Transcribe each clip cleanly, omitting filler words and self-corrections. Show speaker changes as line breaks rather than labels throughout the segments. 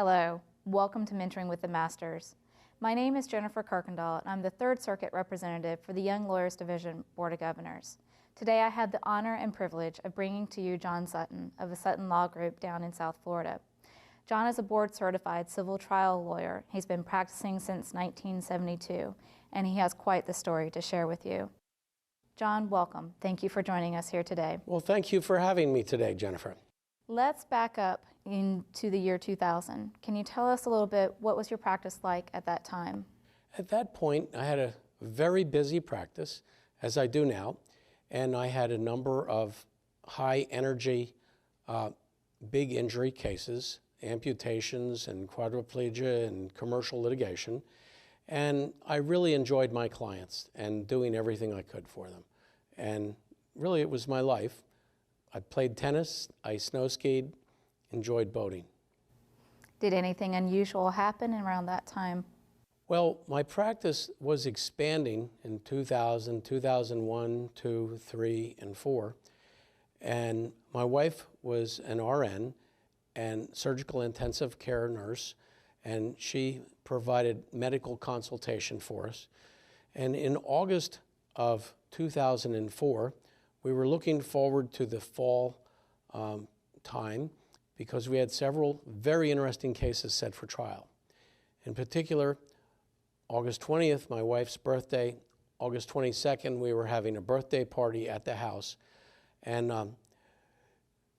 Hello, welcome to Mentoring with the Masters. My name is Jennifer Kirkendall, and I'm the Third Circuit representative for the Young Lawyers Division Board of Governors. Today I had the honor and privilege of bringing to you John Sutton of the Sutton Law Group down in South Florida. John is a board-certified civil trial lawyer. He's been practicing since 1972, and he has quite the story to share with you. John, welcome. Thank you for joining us here today.
Well, thank you for having me today, Jennifer.
Let's back up into the year 2000. Can you tell us a little bit, what was your practice like at that time?
At that point, I had a very busy practice, as I do now, and I had a number of high-energy, big injury cases, amputations and quadriplegia and commercial litigation, and I really enjoyed my clients and doing everything I could for them. And really, it was my life. I played tennis, I snow skied, enjoyed boating.
Did anything unusual happen around that time?
Well, my practice was expanding in 2000, 2001, 2, 3, and 4. And my wife was an RN and surgical intensive care nurse, and she provided medical consultation for us. And in August of 2004, we were looking forward to the fall time because we had several very interesting cases set for trial. In particular, August 20th, my wife's birthday. August 22nd, we were having a birthday party at the house, and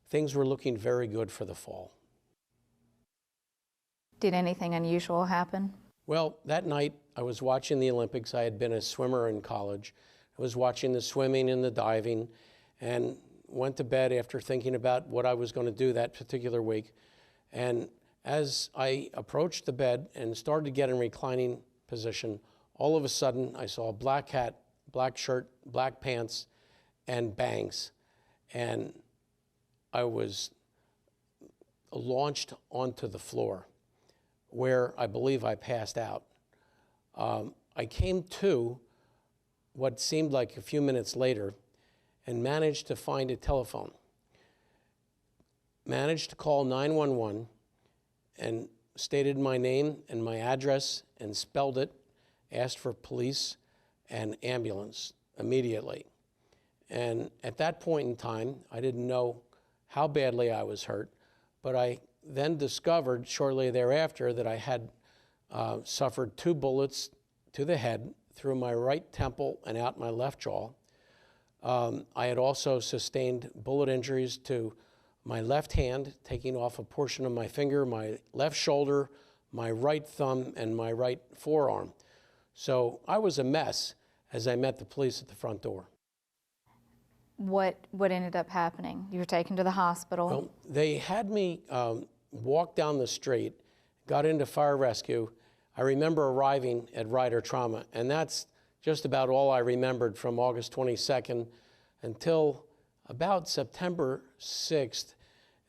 things were looking very good for the fall.
Did anything unusual happen?
Well, that night I was watching the Olympics. I had been a swimmer in college. I was watching the swimming and the diving, and went to bed after thinking about what I was going to do that particular week. And as I approached the bed and started to get in reclining position, all of a sudden I saw a black hat, black shirt, black pants, and bangs. And I was launched onto the floor, where I believe I passed out. I came to what seemed like a few minutes later and managed to find a telephone. Managed to call 911 and stated my name and my address and spelled it, asked for police and ambulance immediately. And at that point in time, I didn't know how badly I was hurt, but I then discovered shortly thereafter that I had suffered 2 bullets to the head through my right temple and out my left jaw. I had also sustained bullet injuries to my left hand, taking off a portion of my finger, my left shoulder, my right thumb, and my right forearm. So I was a mess as I met the police at the front door.
What ended up happening? You were taken to the hospital.
Well, they had me walk down the street, got into fire rescue. I remember arriving at Ryder Trauma, and that's just about all I remembered from August 22nd until about September 6th.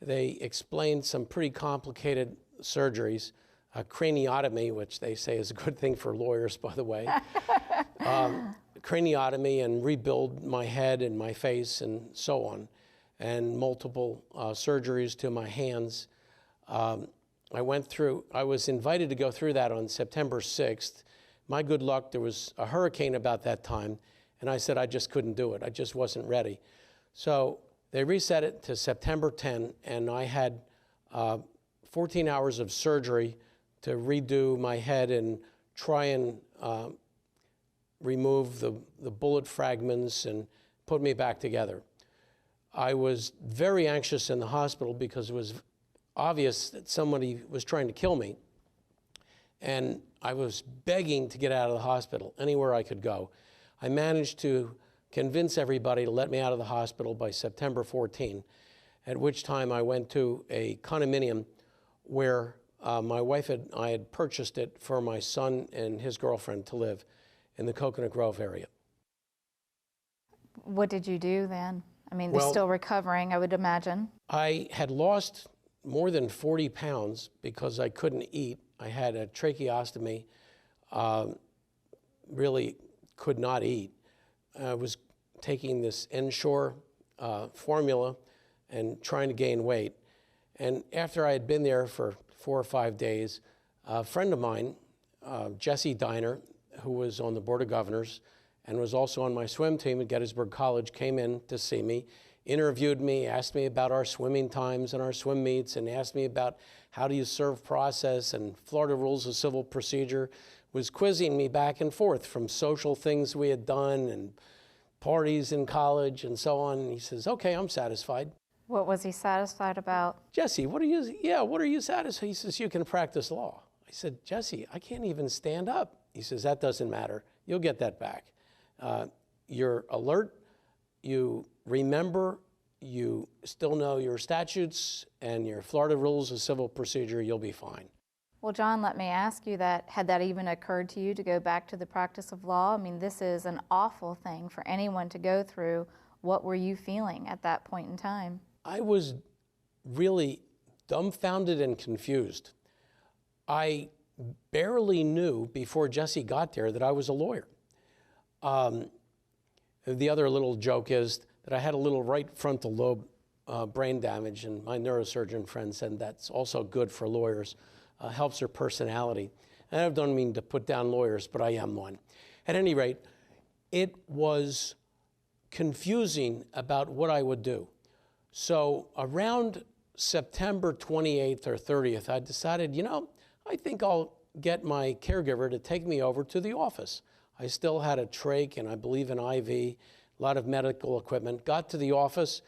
They explained some pretty complicated surgeries, a craniotomy, which they say is a good thing for lawyers, by the way, craniotomy, and rebuild my head and my face and so on, and multiple surgeries to my hands. I was invited to go through that on September 6th. My good luck, there was a hurricane about that time, and I said I just couldn't do it. I just wasn't ready. So they reset it to September 10, and I had 14 hours of surgery to redo my head and try and remove the bullet fragments and put me back together. I was very anxious in the hospital because it was obvious that somebody was trying to kill me. And I was begging to get out of the hospital, anywhere I could go. I managed to convince everybody to let me out of the hospital by September 14, at which time I went to a condominium where my wife and I had purchased it for my son and his girlfriend to live in the Coconut Grove area.
What did you do then? I mean, they're still recovering, I would imagine.
I had lost more than 40 pounds because I couldn't eat. I had a tracheostomy, really could not eat. I was taking this Ensure formula and trying to gain weight. And after I had been there for 4 or 5 days, a friend of mine, Jesse Diner, who was on the Board of Governors and was also on my swim team at Gettysburg College, came in to see me, interviewed me, asked me about our swimming times and our swim meets, and asked me about how do you serve process and Florida rules of civil procedure, was quizzing me back and forth from social things we had done and parties in college and so on. And he says, okay, I'm satisfied.
What was he satisfied about?
Jesse, what are you satisfied? He says, you can practice law. I said, Jesse, I can't even stand up. He says, that doesn't matter. You'll get that back. You're alert, you remember, you still know your statutes and your Florida rules of civil procedure, you'll be fine.
Well, John, let me ask you that. Had that even occurred to you to go back to the practice of law? I mean, this is an awful thing for anyone to go through. What were you feeling at that point in time?
I was really dumbfounded and confused. I barely knew before Jesse got there that I was a lawyer. The other little joke is that I had a little right frontal lobe brain damage, and my neurosurgeon friend said that's also good for lawyers, helps their personality. And I don't mean to put down lawyers, but I am one. At any rate, it was confusing about what I would do. So around September 28th or 30th, I decided, I think I'll get my caregiver to take me over to the office. I still had a trach and I believe an IV, a lot of medical equipment. Got to the office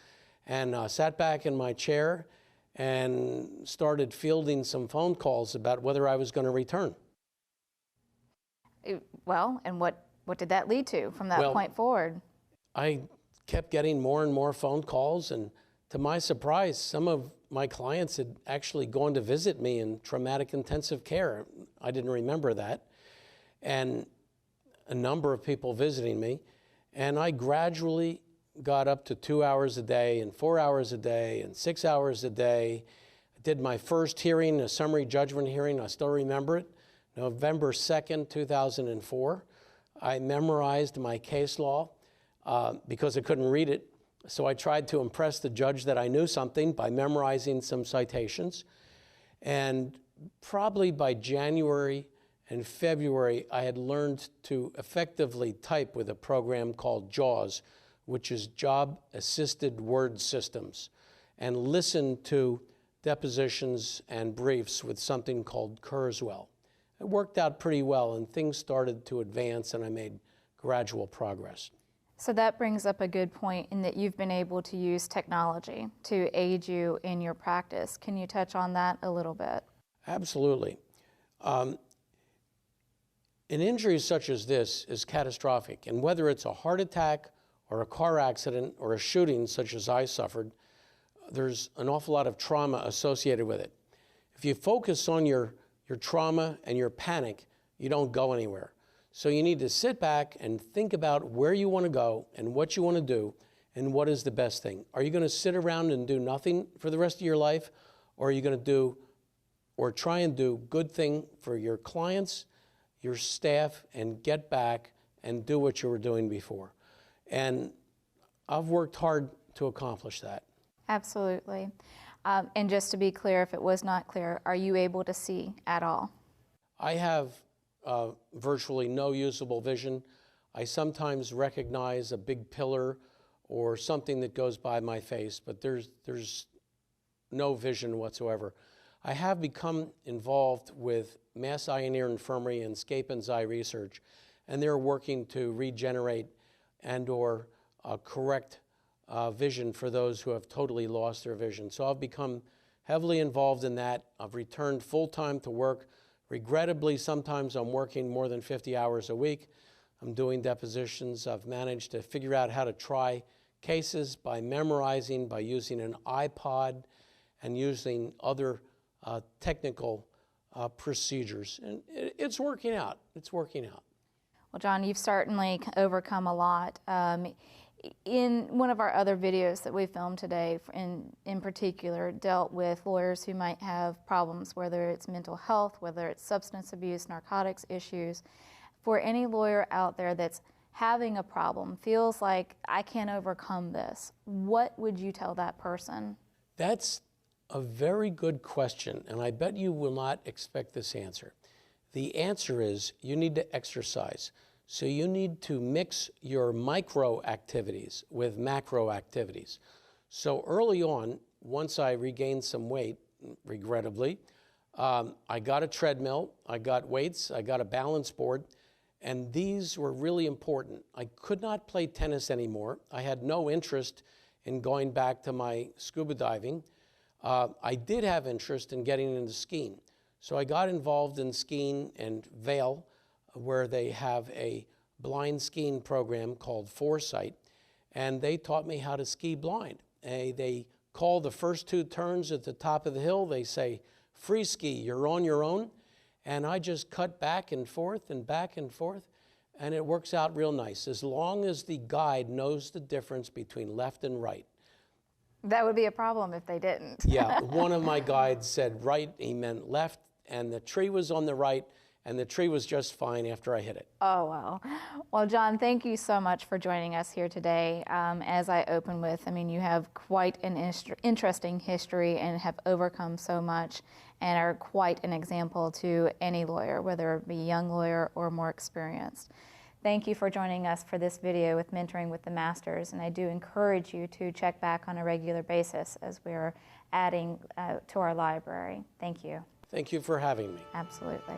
and sat back in my chair and started fielding some phone calls about whether I was going to return.
Well, and what did that lead to from that point forward?
I kept getting more and more phone calls, and to my surprise, some of my clients had actually gone to visit me in traumatic intensive care. I didn't remember that. And a number of people visiting me, and I gradually got up to 2 hours a day and 4 hours a day and 6 hours a day. I did my first hearing, a summary judgment hearing, I still remember it, November 2nd, 2004. I memorized my case law because I couldn't read it. So I tried to impress the judge that I knew something by memorizing some citations. And probably by January and February, I had learned to effectively type with a program called JAWS, which is Job Assisted Word Systems, and listen to depositions and briefs with something called Kurzweil. It worked out pretty well, and things started to advance, and I made gradual progress.
So that brings up a good point in that you've been able to use technology to aid you in your practice. Can you touch on that a little bit?
Absolutely. An injury such as this is catastrophic, and whether it's a heart attack or a car accident or a shooting such as I suffered, there's an awful lot of trauma associated with it. If you focus on your trauma and your panic, you don't go anywhere. So you need to sit back and think about where you want to go and what you want to do and what is the best thing. Are you going to sit around and do nothing for the rest of your life, or are you going to do or try and do good thing for your clients, your staff, and get back and do what you were doing before? And I've worked hard to accomplish that.
Absolutely. And just to be clear, if it was not clear, are you able to see at all?
I have virtually no usable vision. I sometimes recognize a big pillar or something that goes by my face, but there's no vision whatsoever. I have become involved with Mass Eye and Ear Infirmary and Scapin's Eye Research, and they're working to regenerate and or correct vision for those who have totally lost their vision. So I've become heavily involved in that. I've returned full-time to work. Regrettably, sometimes I'm working more than 50 hours a week. I'm doing depositions. I've managed to figure out how to try cases by memorizing, by using an iPod and using other technical procedures. And it's working out. It's working out.
Well, John, you've certainly overcome a lot. In one of our other videos that we filmed today, in particular, dealt with lawyers who might have problems, whether it's mental health, whether it's substance abuse, narcotics issues. For any lawyer out there that's having a problem, feels like I can't overcome this, what would you tell that person?
That's A very good question, and I bet you will not expect this answer. The answer is you need to exercise. So you need to mix your micro activities with macro activities. So early on, once I regained some weight, regrettably, I got a treadmill, I got weights, I got a balance board, and these were really important. I could not play tennis anymore. I had no interest in going back to my scuba diving. I did have interest in getting into skiing. So I got involved in skiing in Vail, where they have a blind skiing program called Foresight, and they taught me how to ski blind. They call the first 2 turns at the top of the hill. They say, free ski, you're on your own. And I just cut back and forth, and it works out real nice, as long as the guide knows the difference between left and right.
That would be a problem if they didn't.
Yeah, one of my guides said right, he meant left, and the tree was on the right, and the tree was just fine after I hit it.
Oh, wow. Well, John, thank you so much for joining us here today. As I open with, I mean, you have quite an interesting history and have overcome so much and are quite an example to any lawyer, whether it be a young lawyer or more experienced. Thank you for joining us for this video with Mentoring with the Masters, and I do encourage you to check back on a regular basis as we're adding to our library. Thank you.
Thank you for having me.
Absolutely.